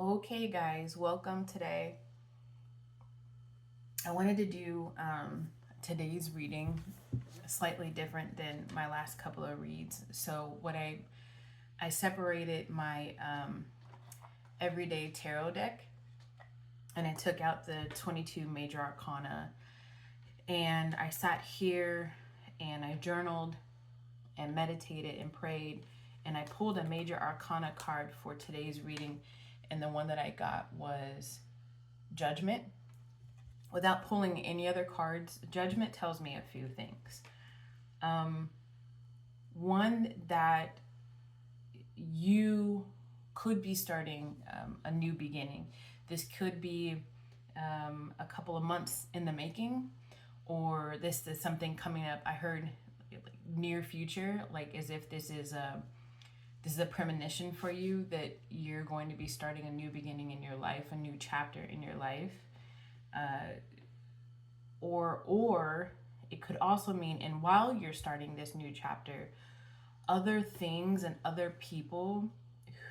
Okay, guys, welcome today. I wanted to do today's reading slightly different than my last couple of reads. So, I separated my everyday tarot deck, and I took out the 22 major arcana, and I sat here and I journaled and meditated and prayed, and I pulled a major arcana card for today's reading, and the one that I got was Judgment. Without pulling any other cards, Judgment tells me a few things. One, that you could be starting a new beginning. This could be a couple of months in the making, or this is something coming up. I heard near future, like as if this is a premonition for you that you're going to be starting a new beginning in your life, a new chapter in your life. Or it could also mean, and while you're starting this new chapter, other things and other people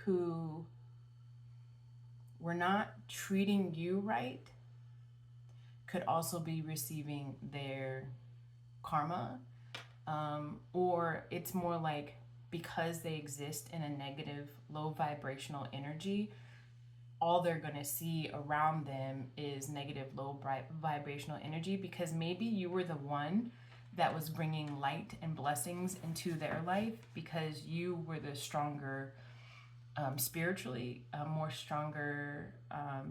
who were not treating you right could also be receiving their karma. Or it's more like, because they exist in a negative, low vibrational energy, all they're going to see around them is negative, low vibrational energy, because maybe you were the one that was bringing light and blessings into their life because you were the stronger spiritually, more stronger,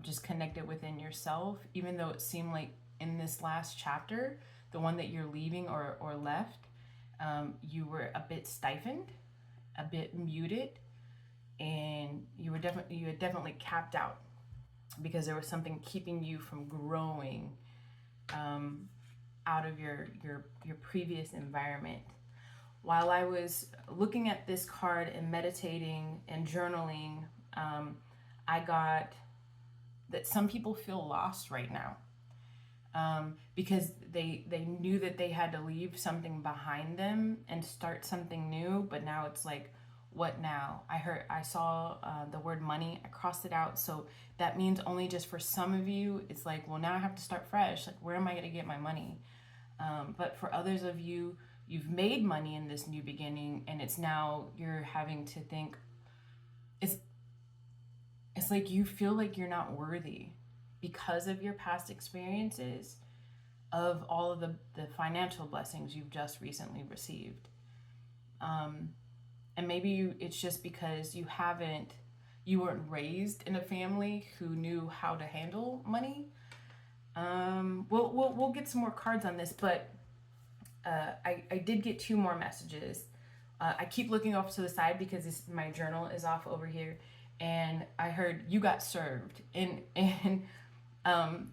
just connected within yourself, even though it seemed like in this last chapter, the one that you're leaving or left, you were a bit stifled, a bit muted, and you had definitely capped out because there was something keeping you from growing out of your previous environment. While I was looking at this card and meditating and journaling, I got that some people feel lost right now, because they knew that they had to leave something behind them and start something new, but now it's like, what now? I saw the word money. I crossed it out. So that means only just for some of you, it's like, well, now I have to start fresh. Like, where am I going to get my money? But for others of you, you've made money in this new beginning, and it's now you're having to think, it's like you feel like you're not worthy because of your past experiences of all of the financial blessings you've just recently received. And maybe it's just because you weren't raised in a family who knew how to handle money. We'll get some more cards on this, but I did get two more messages. I keep looking off to the side because my journal is off over here, and I heard you got served, and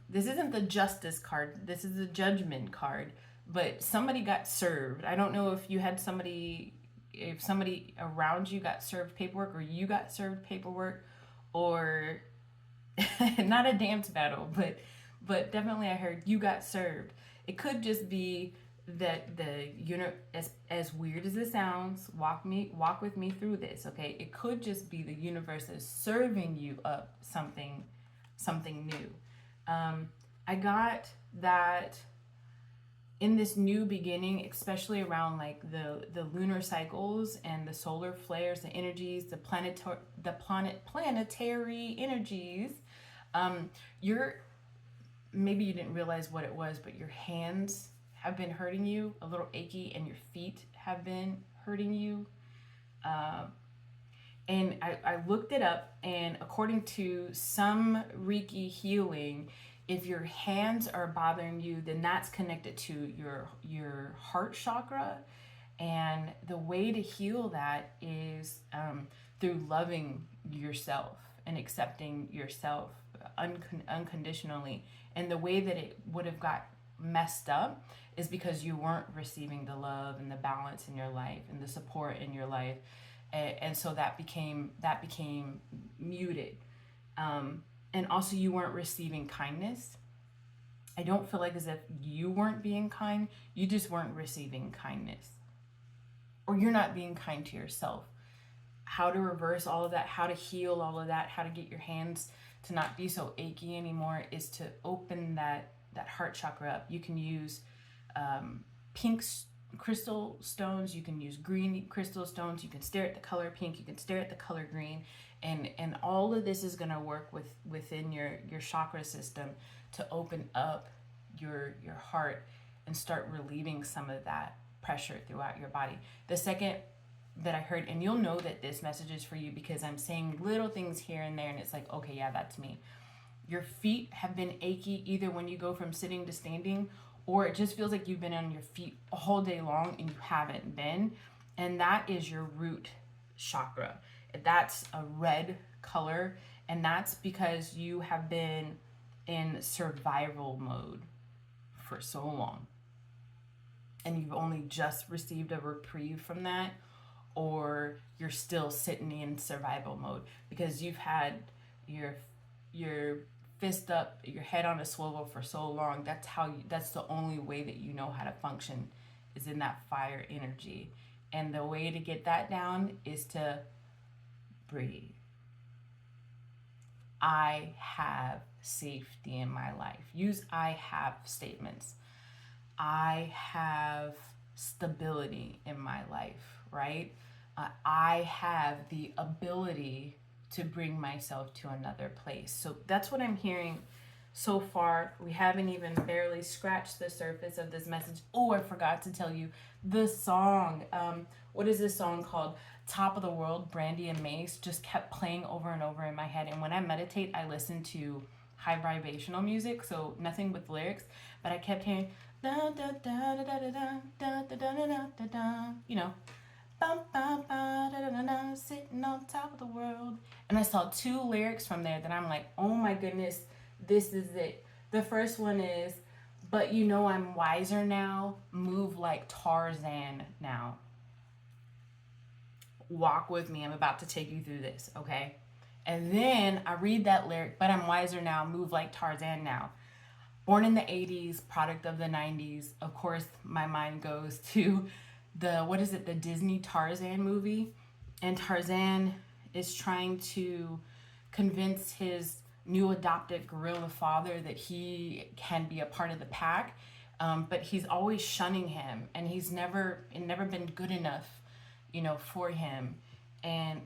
this isn't the justice card. This is the judgment card, but somebody got served. I don't know if somebody around you got served paperwork, or you got served paperwork, or not a dance battle, but definitely I heard you got served. It could just be that as weird as it sounds, walk with me through this, okay? It could just be the universe is serving you up something new. I got that in this new beginning, especially around like the lunar cycles and the solar flares, the energies, the planetary energies. You're maybe you didn't realize what it was, but your hands have been hurting you, a little achy, and your feet have been hurting you. And I looked it up, and according to some Reiki healing, if your hands are bothering you, then that's connected to your heart chakra. And the way to heal that is through loving yourself and accepting yourself unconditionally. And the way that it would have got messed up is because you weren't receiving the love and the balance in your life and the support in your life, and so that became muted. And also, you weren't receiving kindness. I don't feel like as if you weren't being kind, you just weren't receiving kindness, or you're not being kind to yourself. how to reverse all of that, how to heal all of that, how to get your hands to not be so achy anymore, is to open that heart chakra up. You can use pink crystal stones, you can use green crystal stones, you can stare at the color pink, you can stare at the color green, and all of this is going to work within your chakra system to open up your heart and start relieving some of that pressure throughout your body. The second that I heard, and you'll know that this message is for you because I'm saying little things here and there, and it's like, okay, yeah, that's me. Your feet have been achy either when you go from sitting to standing, or it just feels like you've been on your feet all day long and you haven't been. And that is your root chakra. That's a red color, and that's because you have been in survival mode for so long. And you've only just received a reprieve from that, or you're still sitting in survival mode because you've had your fist up, your head on a swivel for so long. That's the only way that you know how to function, is in that fire energy. And the way to get that down is to breathe. I have safety in my life. Use I have statements. I have stability in my life, right? I have the ability to bring myself to another place. So that's what I'm hearing so far. We haven't even barely scratched the surface of this message. Oh, I forgot to tell you the song. What is this song called? Top of the World, Brandy and Mace, just kept playing over and over in my head. And when I meditate, I listen to high vibrational music, so nothing with lyrics, but I kept hearing da da da da da da da da da da da da, you know, bum, bum, ba, da, da, da, da, sitting on top of the world. And I saw two lyrics from there that I'm like, oh my goodness, this is it. The first one is, but you know I'm wiser now, move like Tarzan now. Walk with me, I'm about to take you through this, okay? And then I read that lyric, but I'm wiser now, move like Tarzan now. Born in the 80s, product of the 90s. Of course, my mind goes to the Disney Tarzan movie. And Tarzan is trying to convince his new adopted gorilla father that he can be a part of the pack. But he's always shunning him, and he's never been good enough, for him. And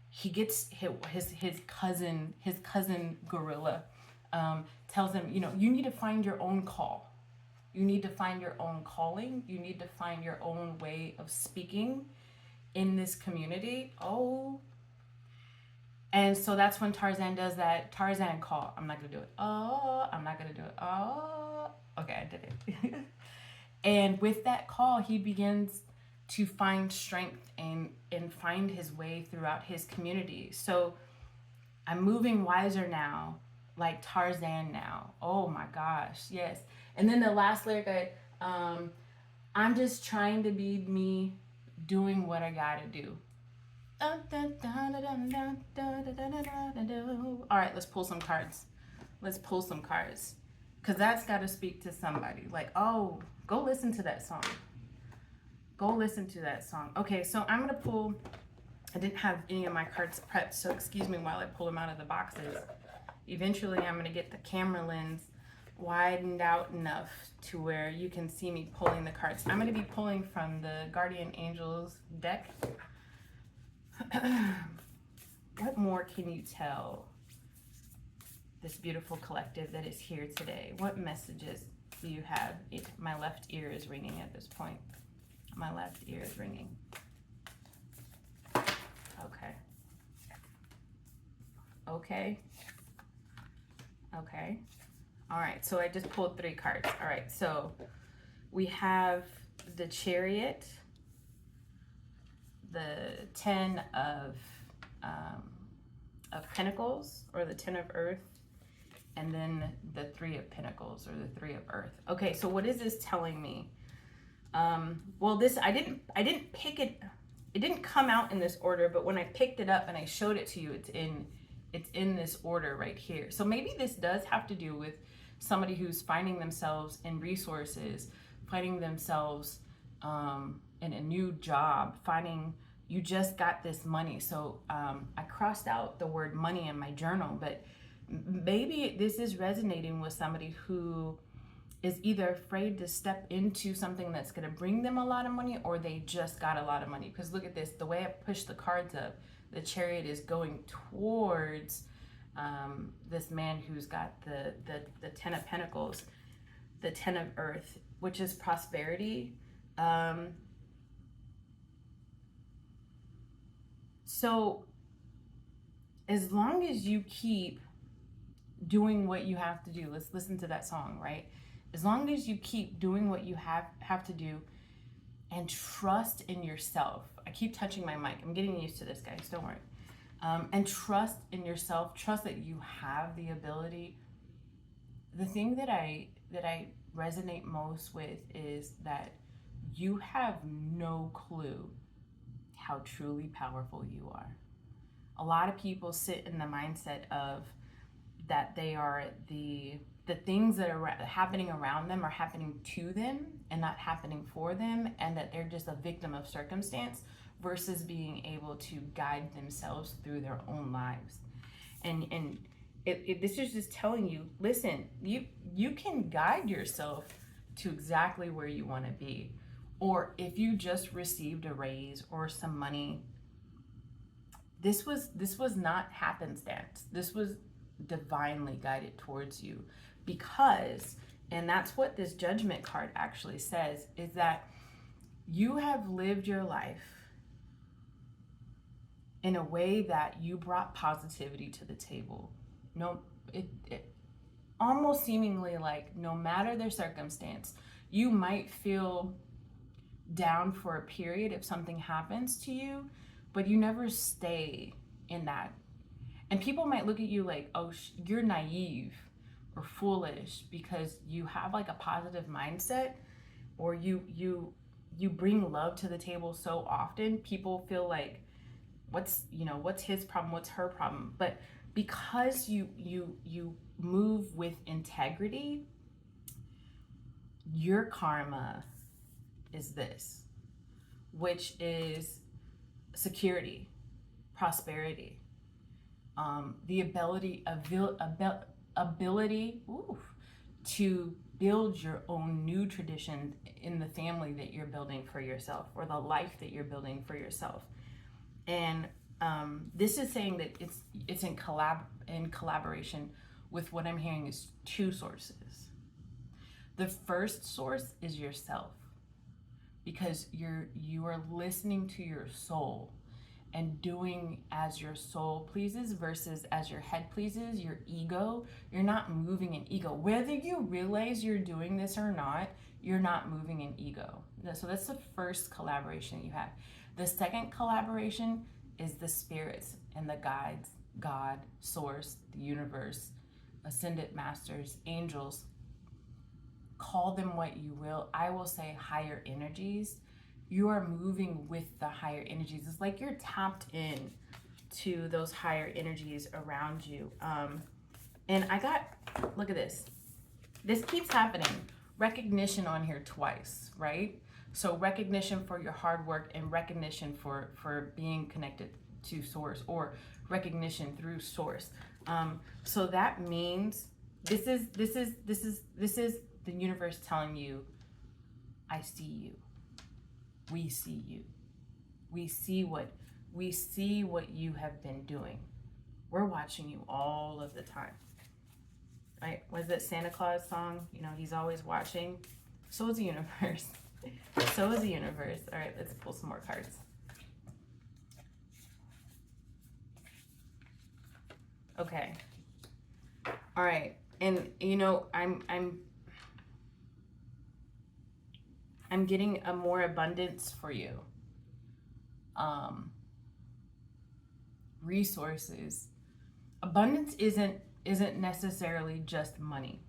he gets his cousin gorilla tells him, you need to find your own call. You need to find your own calling. You need to find your own way of speaking in this community. Oh. And so that's when Tarzan does that Tarzan call. I'm not going to do it. Oh, I'm not going to do it. Oh. Okay, I did it. And with that call, he begins to find strength and find his way throughout his community. So I'm moving wiser now, like Tarzan now. Oh my gosh, yes. And then the last lyric, I'm just trying to be me, doing what I gotta do. All right, let's pull some cards. Because that's got to speak to somebody. Like, oh, go listen to that song. Okay, so I'm going to pull. I didn't have any of my cards prepped, so excuse me while I pull them out of the boxes. Eventually, I'm going to get the camera lens widened out enough to where you can see me pulling the cards. I'm going to be pulling from the Guardian Angels deck. What more can you tell this beautiful collective that is here today? What messages do you have? My left ear is ringing at this point. My left ear is ringing. Okay. All right, so I just pulled 3 cards. All right, so we have the Chariot, the 10 of Pentacles, or the 10 of Earth, and then the 3 of Pentacles, or the 3 of Earth. Okay, so what is this telling me? Well, this I didn't pick it. It didn't come out in this order, but when I picked it up and I showed it to you, it's in this order right here. So maybe this does have to do with somebody who's finding themselves in resources, finding themselves in a new job, finding You just got this money. So I crossed out the word money in my journal, but maybe this is resonating with somebody who is either afraid to step into something that's going to bring them a lot of money, or they just got a lot of money. Because look at this, the way I pushed the cards up, the Chariot is going towards this man who's got the Ten of Pentacles, the Ten of Earth, which is prosperity. So as long as you keep doing what you have to do, let's listen to that song, right? As long as you keep doing what you have to do and trust in yourself. I keep touching my mic. I'm getting used to this, guys. Don't worry. And trust in yourself. Trust that you have the ability. The thing that I resonate most with is that you have no clue how truly powerful you are. A lot of people sit in the mindset of that they are the things that are happening around them are happening to them and not happening for them, and that they're just a victim of circumstance versus being able to guide themselves through their own lives. And this is just telling you, listen, you can guide yourself to exactly where you want to be. Or if you just received a raise or some money, this was not happenstance. This was divinely guided towards you, because, and that's what this Judgment card actually says, is that you have lived your life in a way that you brought positivity to the table. No, it almost seemingly like no matter their circumstance, you might feel down for a period if something happens to you, but you never stay in that. And people might look at you like, oh, you're naive or foolish because you have like a positive mindset, or you bring love to the table so often. People feel like, what's his problem, what's her problem? But because you move with integrity, your karma is this, which is security, prosperity, the ability to build your own new tradition in the family that you're building for yourself, or the life that you're building for yourself. And this is saying that it's in collaboration with what I'm hearing is two sources. The first source is yourself, because you are listening to your soul and doing as your soul pleases versus as your head pleases, your ego. You're not moving in ego. Whether you realize you're doing this or not, you're not moving in ego. So that's the first collaboration you have. The second collaboration is the spirits and the guides, God, source, the universe, ascended masters, angels. Call them what you will. I will say higher energies. You are moving with the higher energies. It's like you're tapped in to those higher energies around you. And I got, look at this. This keeps happening. Recognition on here twice, right? So recognition for your hard work, and recognition for being connected to source, or recognition through source. So that means this is the universe telling you, I see you. We see you. We see what you have been doing. We're watching you all of the time. Right? Was that Santa Claus song? He's always watching. So is the universe. So is the universe. All right, let's pull some more cards. Okay. All right. And I'm getting a more abundance for you. Resources. Abundance isn't necessarily just money.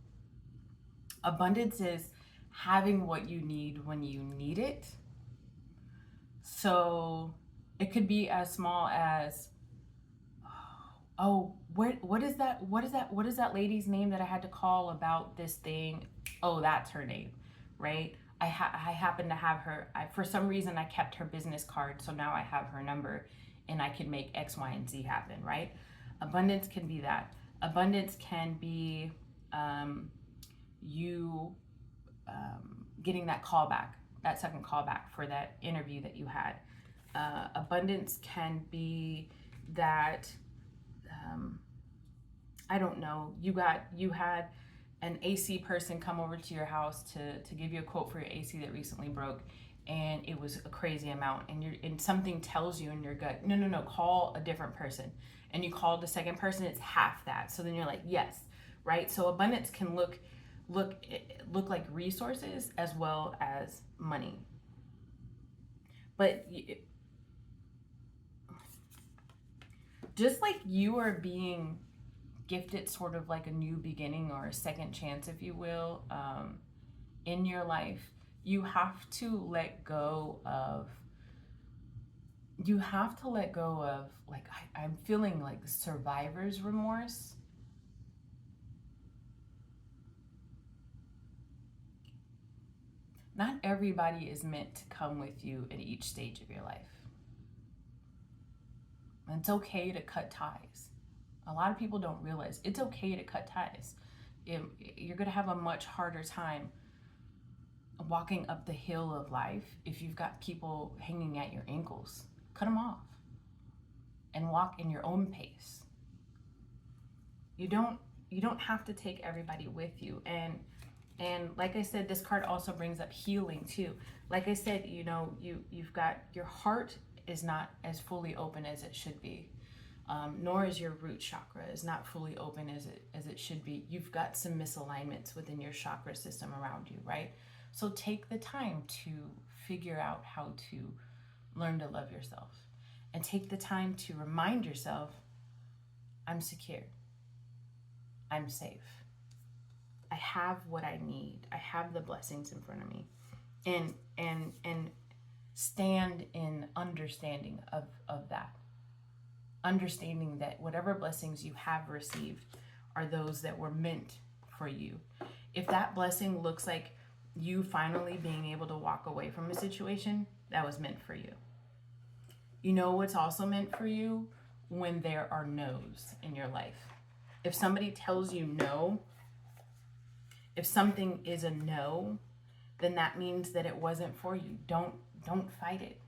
Abundance is having what you need when you need it. So it could be as small as, what is that lady's name that I had to call about this thing? Oh, that's her name, right? I happen to have her. For some reason, I kept her business card, so now I have her number, and I can make X, Y, and Z happen. Right? Abundance can be that. Abundance can be you getting that call back, that second call back for that interview that you had. Abundance can be that I don't know, you had an AC person come over to your house to give you a quote for your AC that recently broke, and it was a crazy amount, and something tells you in your gut, no, call a different person, and you called the second person, it's half that. So then you're like, yes, right? So abundance can look like resources as well as money. But just like you are being gifted sort of like a new beginning or a second chance, if you will, in your life, you have to let go of like, I'm feeling like the survivor's remorse. Not everybody is meant to come with you at each stage of your life. And it's okay to cut ties. A lot of people don't realize it's okay to cut ties. You're going to have a much harder time walking up the hill of life if you've got people hanging at your ankles. Cut them off and walk in your own pace. You don't have to take everybody with you. And like I said, this card also brings up healing too. Like I said, you've got your heart is not as fully open as it should be. Nor is your root chakra is not fully open as it should be. You've got some misalignments within your chakra system around you, right? So take the time to figure out how to learn to love yourself, and take the time to remind yourself, I'm secure, I'm safe, I have what I need, I have the blessings in front of me, and stand in understanding of that. Understanding that whatever blessings you have received are those that were meant for you. If that blessing looks like you finally being able to walk away from a situation, that was meant for you. You know what's also meant for you? When there are no's in your life. If somebody tells you no, if something is a no, then that means that it wasn't for you. Don't fight it,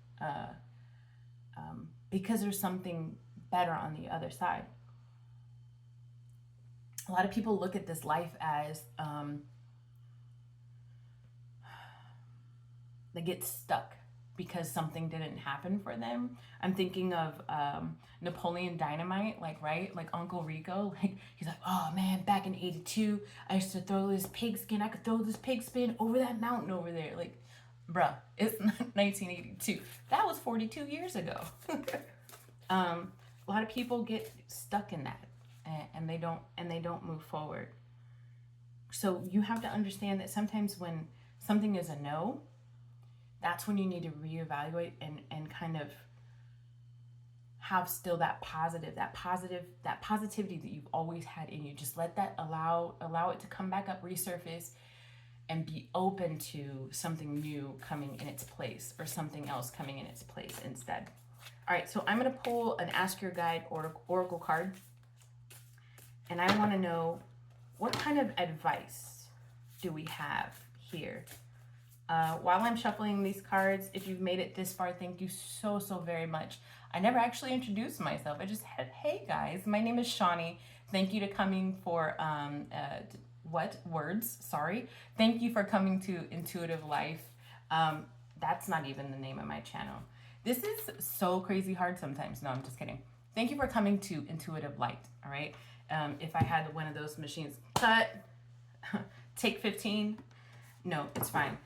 because there's something better on the other side. A lot of people look at this life as they get stuck because something didn't happen for them. I'm thinking of Napoleon Dynamite, right? Like Uncle Rico, like he's like, oh man, back in '82, I used to throw this pigskin. I could throw this pigskin over that mountain over there. Like, bruh, it's 1982. That was 42 years ago. A lot of people get stuck in that, and they don't move forward. So you have to understand that sometimes when something is a no, that's when you need to reevaluate and kind of have still that positivity that you've always had in you. Just let that allow it to come back up, resurface, and be open to something new coming in its place, or something else coming in its place instead. All right, so I'm going to pull an Ask Your Guide oracle card, and I want to know, what kind of advice do we have here? While I'm shuffling these cards, if you've made it this far, thank you so very much. I never actually introduced myself. I just said, hey guys, my name is Shawnee. Thank you to coming for, Thank you for coming to Intuitive Life. That's not even the name of my channel. This is so crazy hard sometimes. No, I'm just kidding. Thank you for coming to Intuitive Light, all right? If I had one of those machines, cut, take 15, no, it's fine.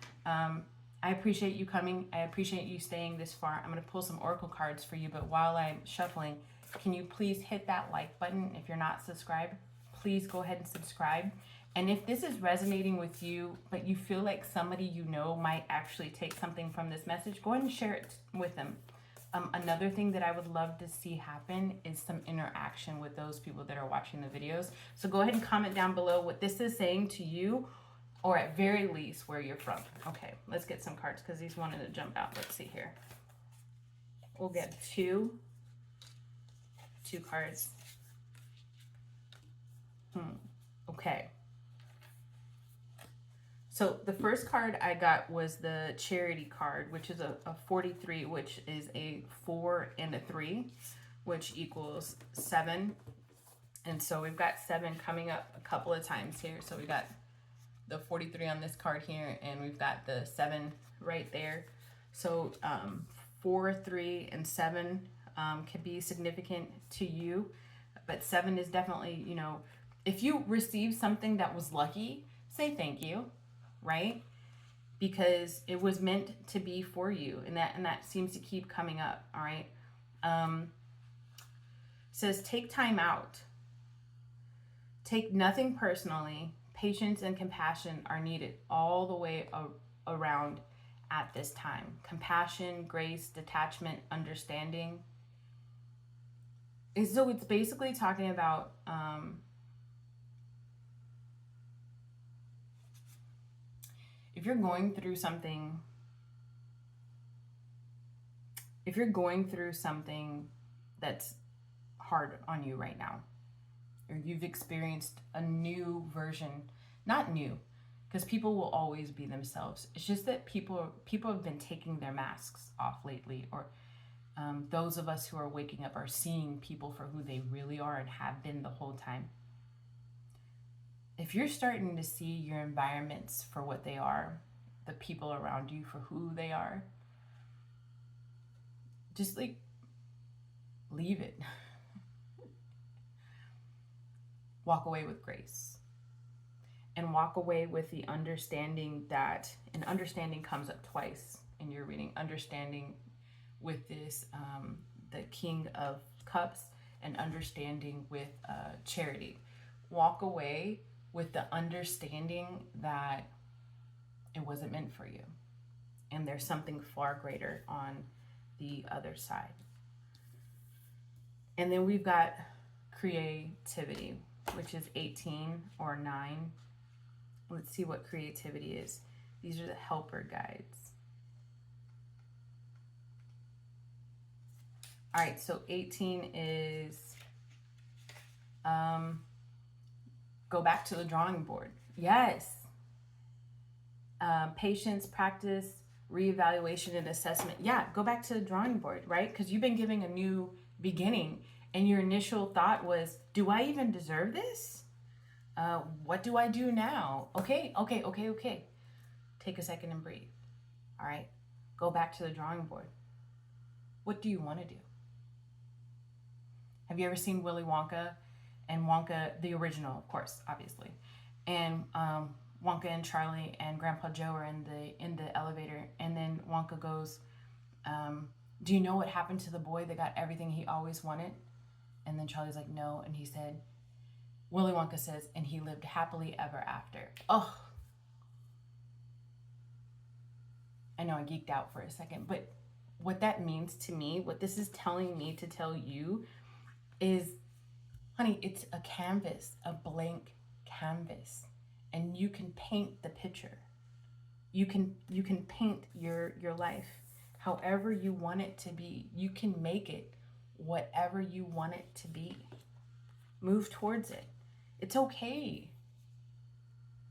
I appreciate you coming. I appreciate you staying this far. I'm going to pull some oracle cards for you, but while I'm shuffling, can you please hit that like button? If you're not subscribed, please go ahead and subscribe. And if this is resonating with you, but you feel like somebody you know might actually take something from this message, go ahead and share it with them. Another thing that I would love to see happen is some interaction with those people that are watching the videos. So go ahead and comment down below what this is saying to you, or at very least where you're from. Okay, let's get some cards because these wanted to jump out. Let's see here. We'll get two cards. Okay. So the first card I got was the charity card, which is a 43, which is a 4 and a 3, which equals 7. And so we've got 7 coming up a couple of times here. So we got the 43 on this card here, and we've got the 7 right there. So 4, 3, and 7 can be significant to you, but 7 is definitely, you know, if you receive something that was lucky, say thank you, right? Because it was meant to be for you, and that seems to keep coming up. All right. Says take time out. Take nothing personally. Patience and compassion are needed all the way around at this time. Compassion, grace, detachment, understanding. And so it's basically talking about if you're going through something that's hard on you right now, or you've experienced a new version, not new, because people will always be themselves. It's just that people have been taking their masks off lately, or those of us who are waking up are seeing people for who they really are and have been the whole time. If you're starting to see your environments for what they are, the people around you for who they are, just like leave it. Walk away with grace. And walk away with the understanding that, and understanding comes up twice in your reading, understanding with this, the King of Cups, and understanding with charity. Walk away with the understanding that it wasn't meant for you. And there's something far greater on the other side. And then we've got creativity, which is 18 or 9. Let's see what creativity is. These are the helper guides. All right, so 18 is go back to the drawing board. Yes. Patience, practice, reevaluation, and assessment. Yeah, go back to the drawing board, right? Because you've been giving a new beginning, and your initial thought was, do I even deserve this? What do I do now? Okay. Take a second and breathe. All right. Go back to the drawing board. What do you want to do? Have you ever seen Willy Wonka and Wonka, the original, of course, obviously, and Wonka and Charlie and Grandpa Joe are in the elevator, and then Wonka goes, do you know what happened to the boy that got everything he always wanted? And then Charlie's like, no. And he said, Willy Wonka says, and he lived happily ever after. Oh, I know I geeked out for a second, but what that means to me, what this is telling me to tell you is, honey, it's a canvas, a blank canvas, and you can paint the picture. You can paint your life however you want it to be. You can make it whatever you want it to be. Move towards it. It's okay.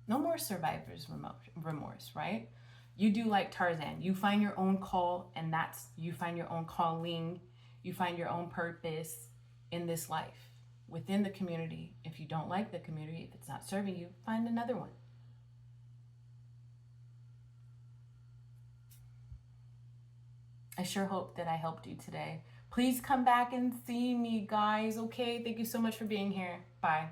No more survivor's remorse, right? You do like Tarzan. You find your own call, and you find your own calling. You find your own purpose in this life, within the community. If you don't like the community, if it's not serving you, find another one. I sure hope that I helped you today. Please come back and see me, guys. Okay, thank you so much for being here. Bye.